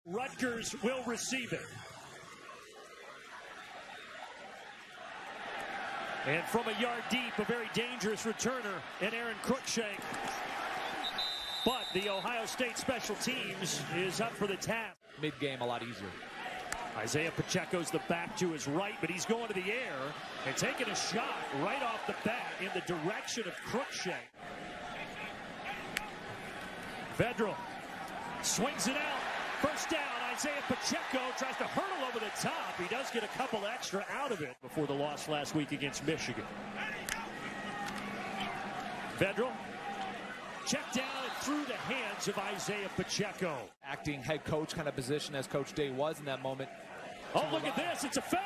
Rutgers will receive it. And from a yard deep, a very dangerous returner in Aaron Cruikshank. But the Ohio State special teams is up for the task. Mid-game a lot easier. Isaiah Pacheco's the back to his right, but he's going to the air and taking a shot right off the bat in the direction of Cruikshank. Vedral swings it out. First down, Isaiah Pacheco tries to hurdle over the top. He does get a couple extra out of it before the loss last week against Michigan. Vedral, check down and through the hands of Isaiah Pacheco. Acting head coach kind of position as Coach Day was in that moment. Oh, look at this. It's a fake.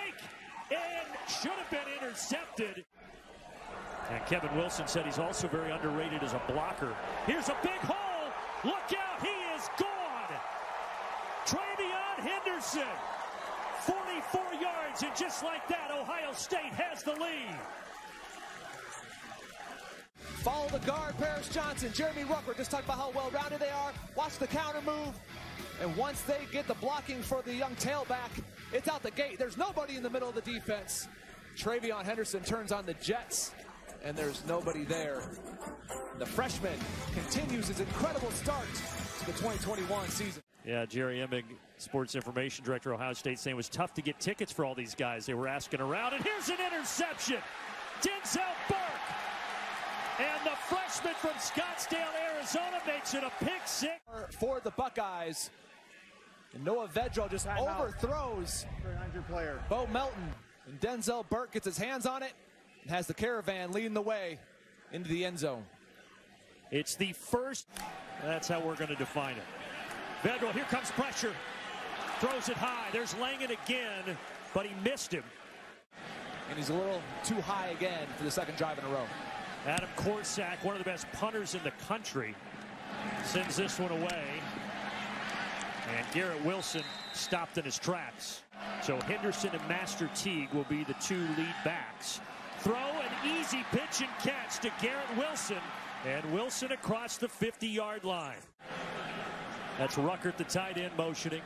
And should have been intercepted. And Kevin Wilson said he's also very underrated as a blocker. Here's a big hole. Look out. He is gone. Travion Henderson. 44 yards. And just like that, Ohio State has the lead. Follow the guard, Paris Johnson, Jeremy Rucker. Just talked about how well-rounded they are. Watch the counter move. And once they get the blocking for the young tailback, it's out the gate. There's nobody in the middle of the defense. Travion Henderson turns on the Jets, and there's nobody there. The freshman continues his incredible start to the 2021 season. Yeah, Jerry Emmig, Sports Information Director, Ohio State, saying it was tough to get tickets for all these guys. They were asking around, and here's an interception. Denzel Burke. And the freshman from Scottsdale, Arizona, makes it a pick six. For the Buckeyes. And Noah Vedral just overthrows player Bo Melton. And Denzel Burke gets his hands on it and has the caravan leading the way into the end zone. It's the first. That's how we're going to define it. Vedral, here comes pressure. Throws it high. There's Langan again, but he missed him. And he's a little too high again for the second drive in a row. Adam Korsak, one of the best punters in the country, sends this one away. And Garrett Wilson stopped in his tracks. So Henderson and Master Teague will be the two lead backs. Throw an easy pitch and catch to Garrett Wilson. And Wilson across the 50-yard line. That's Ruckert, the tight end, motioning.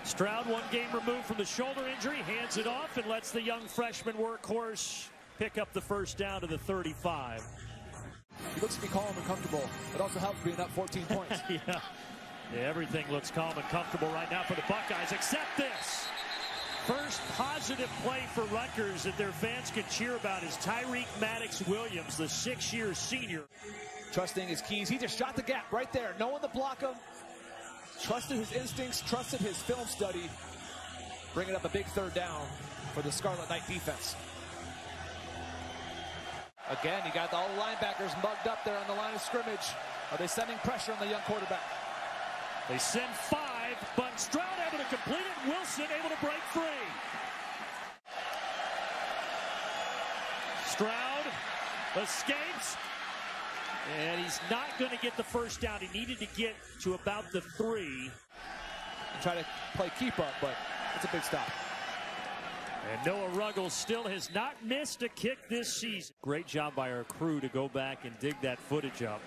Stroud, one game removed from the shoulder injury, hands it off and lets the young freshman workhorse pick up the first down to the 35. He looks to be calm and comfortable. It also helps being up 14 points. Yeah, everything looks calm and comfortable right now for the Buckeyes, except this. First positive play for Rutgers that their fans can cheer about is Tyrique Maddox Williams, the 6-year senior. Trusting his keys. He just shot the gap right there. No one to block him. Trusted his instincts, trusted his film study. Bringing up a big third down for the Scarlet Knight defense. Again, you got all the linebackers mugged up there on the line of scrimmage. Are they sending pressure on the young quarterback? They send 5, but Stroud able to complete it. Wilson able to break free. Stroud escapes. And he's not going to get the first down. He needed to get to about the 3. And try to play keep up, but it's a big stop. And Noah Ruggles still has not missed a kick this season. Great job by our crew to go back and dig that footage up.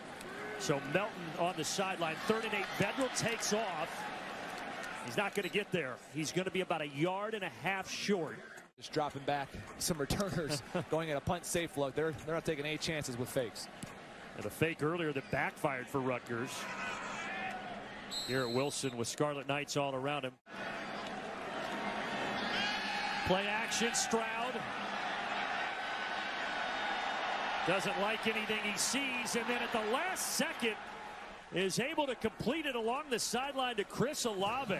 So Melton on the sideline, 3rd and 8. Vedral takes off. He's not going to get there. He's going to be about 1.5 yards short. Just dropping back some returners going at a punt safe look. They're not taking any chances with fakes. And a fake earlier that backfired for Rutgers. Garrett Wilson with Scarlet Knights all around him. Play action, Stroud. Doesn't like anything he sees, and then at the last second is able to complete it along the sideline to Chris Olave.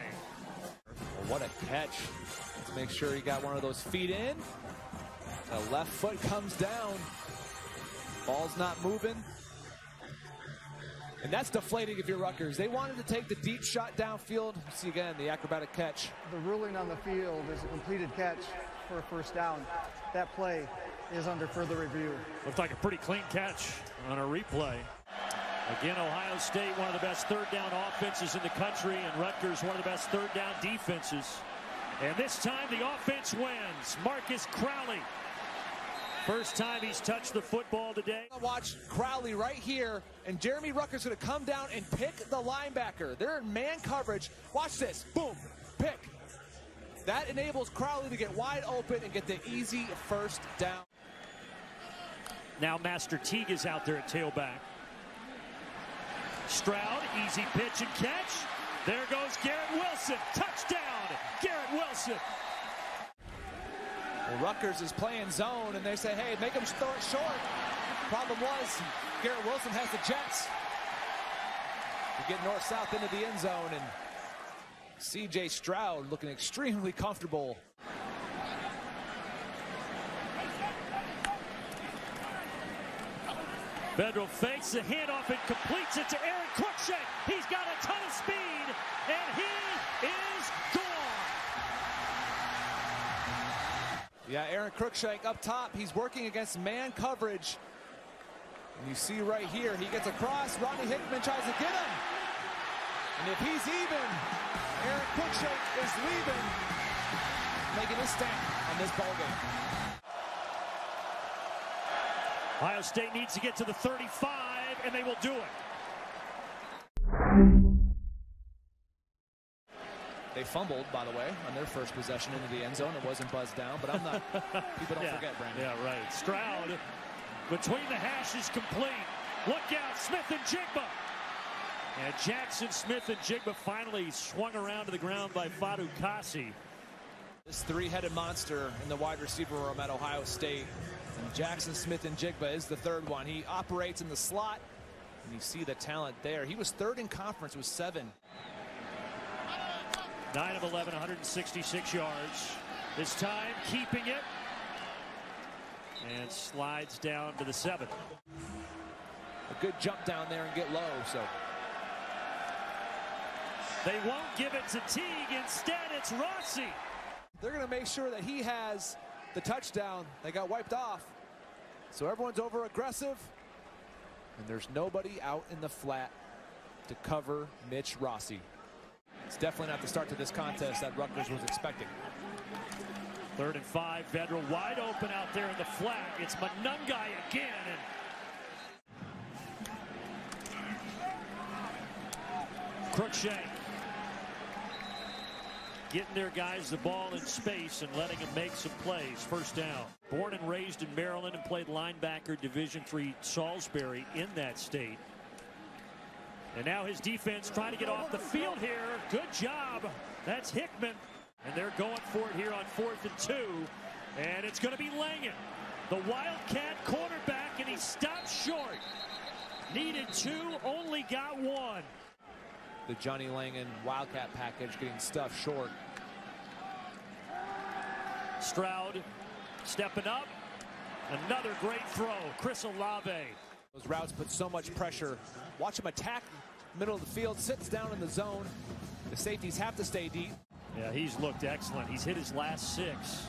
What a catch. Let's make sure he got one of those feet in. The left foot comes down. Ball's not moving. And that's deflating if you're Rutgers. They wanted to take the deep shot downfield. See again the acrobatic catch. The ruling on the field is a completed catch for a first down. That play is under further review. Looked like a pretty clean catch on a replay. Again, Ohio State, one of the best third down offenses in the country, and Rutgers, one of the best third down defenses. And this time the offense wins. Marcus Crowley, First time he's touched the football today. Watch Crowley right here, and Jeremy Rutgers going to come down and pick the linebacker. They're in man coverage. Watch this. Boom. Pick. That enables Crowley to get wide open and get the easy first down. Now Master Teague is out there at tailback. Stroud, easy pitch and catch. There goes Garrett Wilson. Touchdown, Garrett Wilson. Well, Rutgers is playing zone, and they say, hey, make him throw it short. Problem was, Garrett Wilson has the jets to get north-south into the end zone, and C.J. Stroud looking extremely comfortable. Federal fakes the handoff and completes it to Aaron Cruikshank. He's got a ton of speed, and he is gone. Yeah, Aaron Cruikshank up top. He's working against man coverage. And you see right here, he gets across. Rodney Hickman tries to get him. And if he's even, Aaron Cruikshank is leaving, making a stamp on this ballgame. Ohio State needs to get to the 35, and they will do it. They fumbled, by the way, on their first possession into the end zone. It wasn't buzzed down, but I'm not. People don't forget, Brandon. Yeah, right. Stroud between the hashes complete. Look out, Smith and Jigba. And Jackson Smith and Jigba finally swung around to the ground by Fadu Kasi. This three-headed monster in the wide receiver room at Ohio State. And Jackson Smith and Jigba is the third one. He operates in the slot, and you see the talent there. He was third in conference with 7. 9 of 11, 166 yards. This time keeping it. And slides down to the 7. A good jump down there and get low. So they won't give it to Teague. Instead, it's Rossi. They're going to make sure that he has the touchdown. They got wiped off. So everyone's over aggressive. And there's nobody out in the flat to cover Mitch Rossi. It's definitely not the start to this contest that Rutgers was expecting. 3rd and 5. Federal wide open out there in the flat. It's Manungai again. And Cruikshank getting their guys the ball in space and letting them make some plays. First down. Born and raised in Maryland and played linebacker Division III Salisbury in that state. And now his defense trying to get off the field here. Good job. That's Hickman. And they're going for it here on 4th and 2. And it's going to be Langan, the Wildcat cornerback, and he stopped short. Needed 2, only got 1. The Johnny Langan Wildcat package getting stuffed short. Stroud stepping up. Another great throw. Chris Olave. Those routes put so much pressure. Watch him attack middle of the field, sits down in the zone. The safeties have to stay deep. Yeah, he's looked excellent. He's hit his last 6.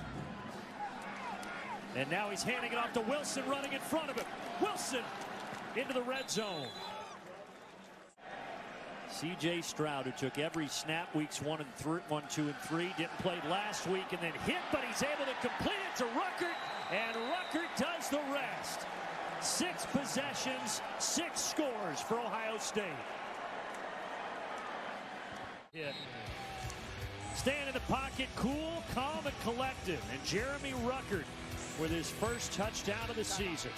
And now he's handing it off to Wilson, running in front of him. Wilson into the red zone. C.J. Stroud, who took every snap weeks 1, 2, and 3, didn't play last week and then hit, but he's able to complete it to Ruckert, and Ruckert does the rest. 6 possessions, 6 scores for Ohio State. Hit. Staying in the pocket, cool, calm, and collected. And Jeremy Ruckert with his first touchdown of the season.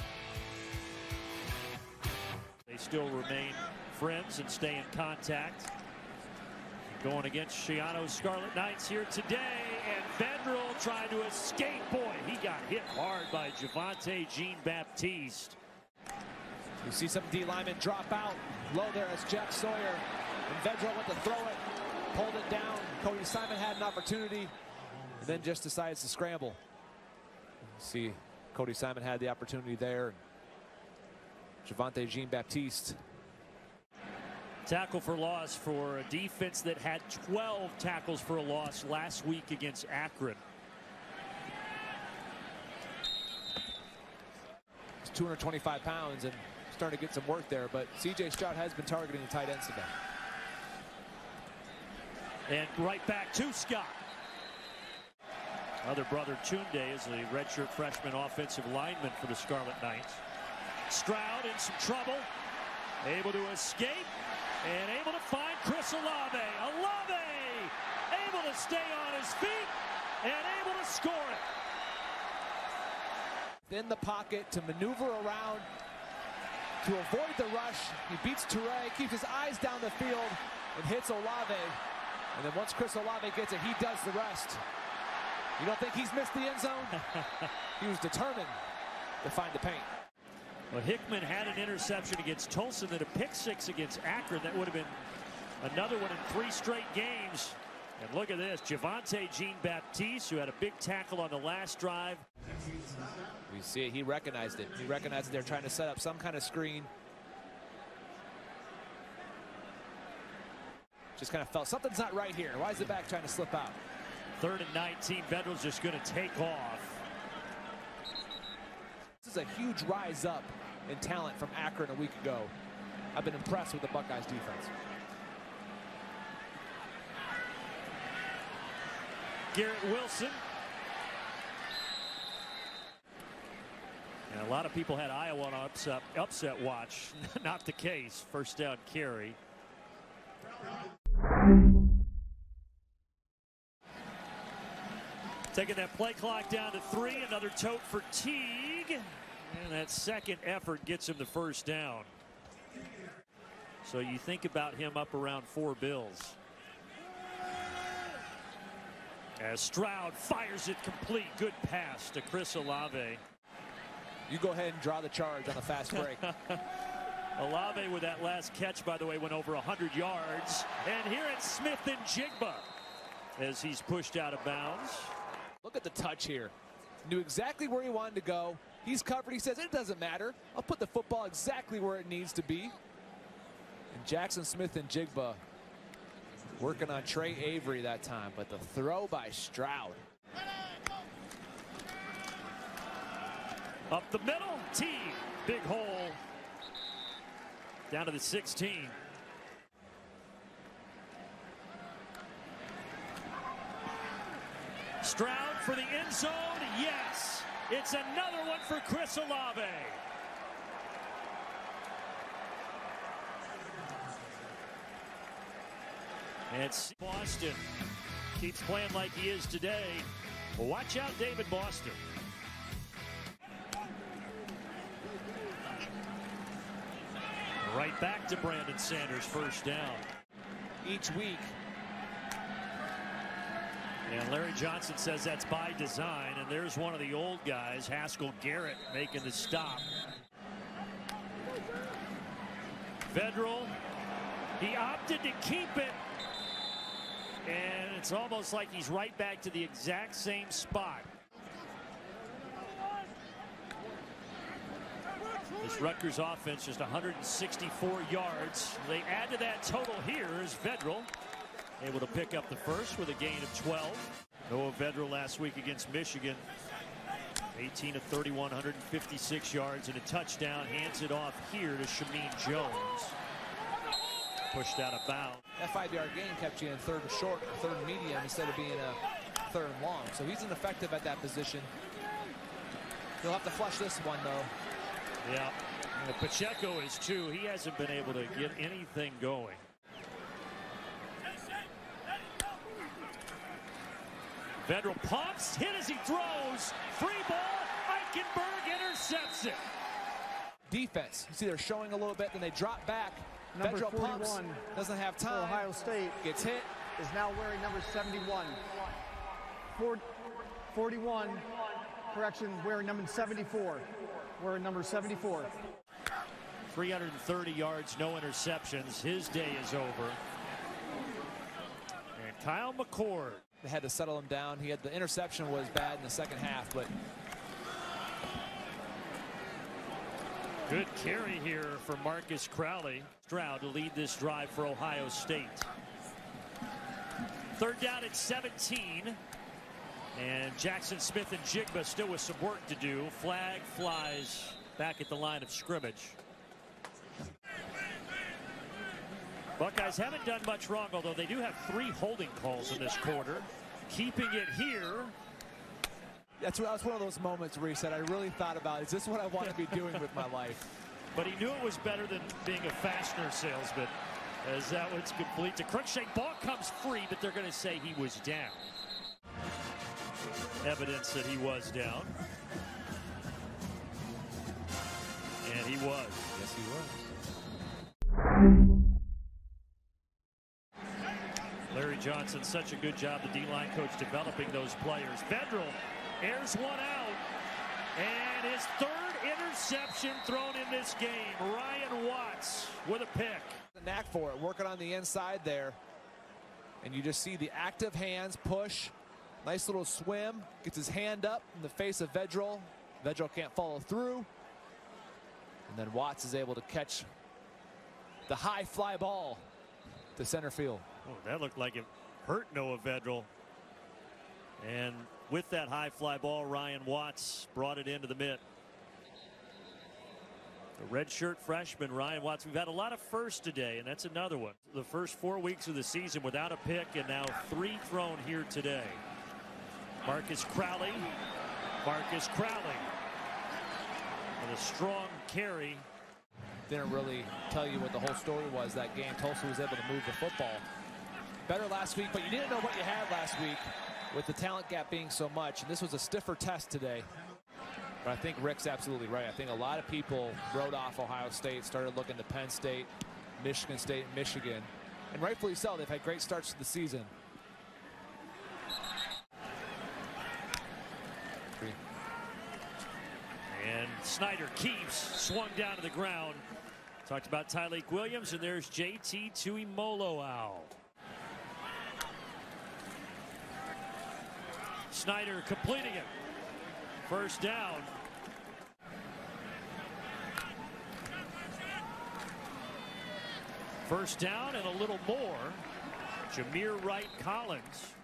They still remain friends and stay in contact. Going against Shiano's Scarlet Knights here today. And Federal trying to escape. Boy, he got hit hard by Javonte Jean-Baptiste. You see some D linemen drop out. Low there is Jack Sawyer. And Federal went to throw it. Pulled it down. Cody Simon had an opportunity. And then just decides to scramble. See, Cody Simon had the opportunity there. Javonte Jean-Baptiste. Tackle for loss for a defense that had 12 tackles for a loss last week against Akron. He's 225 pounds and starting to get some work there, but C.J. Stroud has been targeting the tight ends today. And right back to Scott. Other brother Tunde is a redshirt freshman offensive lineman for the Scarlet Knights. Stroud in some trouble, able to escape and able to find Chris Olave. Olave able to stay on his feet and able to score it. In the pocket to maneuver around to avoid the rush. He beats Tyrique, keeps his eyes down the field and hits Olave. And then once Chris Olave gets it, he does the rest. You don't think he's missed the end zone? He was determined to find the paint. Well, Hickman had an interception against Tulsa, then a pick six against Akron. That would have been another one in 3 straight games. And look at this, Javonte Jean-Baptiste, who had a big tackle on the last drive. We see it, he recognized it. He recognized they're trying to set up some kind of screen. Just kind of felt something's not right here. Why is the back trying to slip out? 3rd and 19, Federal's just going to take off. This is a huge rise up in talent from Akron a week ago. I've been impressed with the Buckeyes defense. Garrett Wilson. And a lot of people had Iowa on upset watch. Not the case. First down carry. Taking that play clock down to 3. Another tote for Teague. And that second effort gets him the first down. So you think about him up around 4 bills. As Stroud fires it complete. Good pass to Chris Olave. You go ahead and draw the charge on a fast break. Olave with that last catch, by the way, went over 100 yards. And here it's Smith and Jigba as he's pushed out of bounds. Look at the touch here. Knew exactly where he wanted to go. He's covered. He says, it doesn't matter. I'll put the football exactly where it needs to be. And Jackson Smith and Jigba working on Trey Avery that time, but the throw by Stroud. Up the middle, T, big hole. Down to the 16. Stroud for the end zone, yes. It's another one for Chris Olave. It's Boston. Keeps playing like he is today. Watch out, David Boston. Right back to Brandon Sanders, first down. Each week. And Larry Johnson says that's by design. And there's one of the old guys, Haskell Garrett, making the stop. Federal, he opted to keep it. And it's almost like he's right back to the exact same spot. This Rutgers offense just 164 yards. They add to that total here as Federal able to pick up the first with a gain of 12. Noah Federal last week against Michigan. 18 of 31, 156 yards and a touchdown. Hands it off here to Shameen Jones. Pushed out of bounds. That 5-yard gain kept you in 3rd and short, 3rd and medium instead of being a 3rd and long. So he's ineffective at that position. He'll have to flush this one though. Yeah, and Pacheco is too. He hasn't been able to get anything going. Federal pumps, hit as he throws. Free ball, Eichenberg intercepts it. Defense, you see they're showing a little bit, then they drop back. Number Federal 41 pumps, doesn't have time. Ohio State gets hit. Is now wearing number 71. 41, correction, wearing number 74. Wearing number 74. 330 yards, no interceptions. His day is over. And Kyle McCord. They had to settle him down. He had the interception was bad in the second half, but good carry here for Marcus Crowley. Stroud to lead this drive for Ohio State. 3rd down at 17. And Jackson Smith and Jigba still with some work to do. Flag flies back at the line of scrimmage. Buckeyes haven't done much wrong, although they do have 3 holding calls in this quarter. Keeping it here That was one of those moments where he said, I really thought about, is this what I want to be doing with my life? But he knew it was better than being a fastener salesman, as that was complete to Crookshank. Ball comes free, but they're going to say he was down. Evidence that he was down. And he was. Yes, he was. Larry Johnson, such a good job, the D-line coach, developing those players. Vedral airs one out, and his third interception thrown in this game. Ryan Watts with a pick. The knack for it, working on the inside there. And you just see the active hands push. Nice little swim. Gets his hand up in the face of Vedral. Vedral can't follow through. And then Watts is able to catch the high fly ball to center field. Oh, that looked like it hurt Noah Vedral. And with that high fly ball, Ryan Watts brought it into the mitt. The redshirt freshman, Ryan Watts. We've had a lot of firsts today, and that's another one. The first 4 weeks of the season without a pick, and now 3 thrown here today. Marcus Crowley. Marcus Crowley. And a strong carry. Didn't really tell you what the whole story was that game. Tulsa was able to move the football better last week, but you didn't know what you had last week with the talent gap being so much. And this was a stiffer test today. But I think Rick's absolutely right. I think a lot of people wrote off Ohio State, started looking to Penn State, Michigan State, and Michigan. And rightfully so. They've had great starts to the season. And Snyder keeps, swung down to the ground. Talked about Tyrique Williams, and there's JT Tuimoloau. Snyder completing it. First down. First down and a little more. Jameer Wright Collins.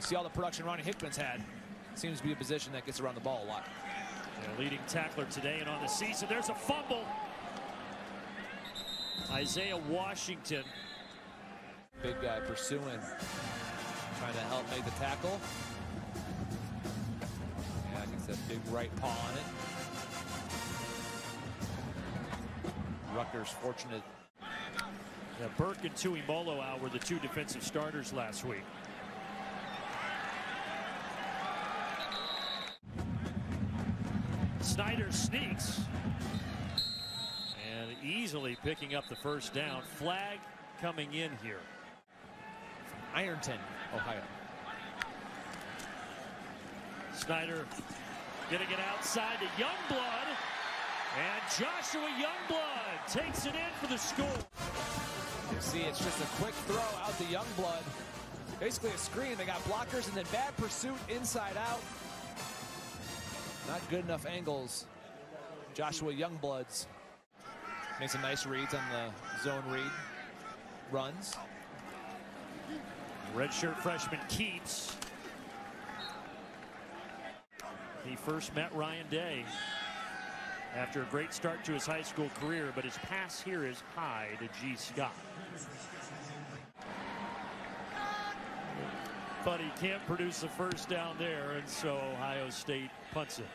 See all the production Ronnie Hickman's had. Seems to be a position that gets around the ball a lot. And leading tackler today and on the season. There's a fumble. Isaiah Washington. Big guy pursuing, trying to help make the tackle. Yeah, I gets that big right paw on it. Rutgers fortunate. Yeah, Burke and Tuimoloau were the 2 defensive starters last week. Snyder sneaks and easily picking up the first down. Flag coming in here. Ironton, Ohio. Snyder getting it outside to Youngblood, and Joshua Youngblood takes it in for the score. You see, it's just a quick throw out to Youngblood. Basically a screen. They got blockers and then bad pursuit inside out. Not good enough angles. Joshua Youngblood's makes some nice reads on the zone read. Runs. Redshirt freshman keeps. He first met Ryan Day after a great start to his high school career, but his pass here is high to G. Scott. But he can't produce a first down there, and so Ohio State punts it.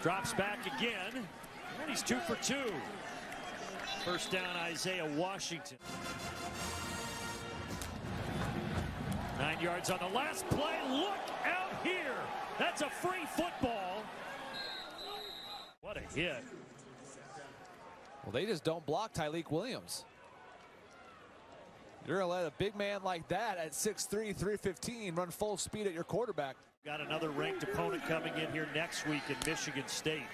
Drops back again, and he's 2 for 2. First down, Isaiah Washington. 9 yards on the last play. Look out here. That's a free football. What a hit. Well, they just don't block Tyrique Williams. You're going to let a big man like that at 6'3", 315 run full speed at your quarterback. Got another ranked opponent coming in here next week in Michigan State.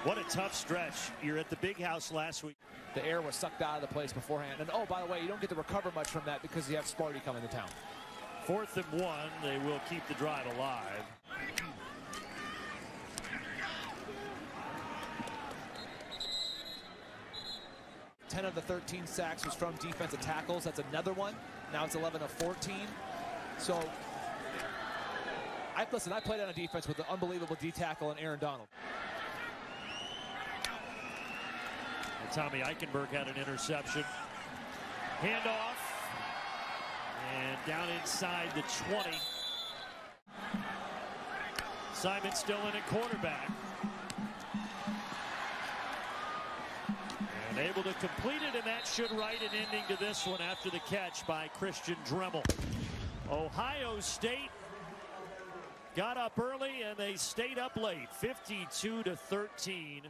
What a tough stretch. You're at the Big House last week. The air was sucked out of the place beforehand. And oh, by the way, you don't get to recover much from that because you have Sparty coming to town. 4th and 1. They will keep the drive alive. Ten of the 13 sacks was from defensive tackles. That's another one. Now it's 11 of 14. So, listen, I played on a defense with an unbelievable D tackle and Aaron Donald. Tommy Eichenberg had an interception. Handoff. And down inside the 20. Simon still in at quarterback. And able to complete it, and that should write an ending to this one after the catch by Christian Dremel. Ohio State got up early, and they stayed up late, 52-13.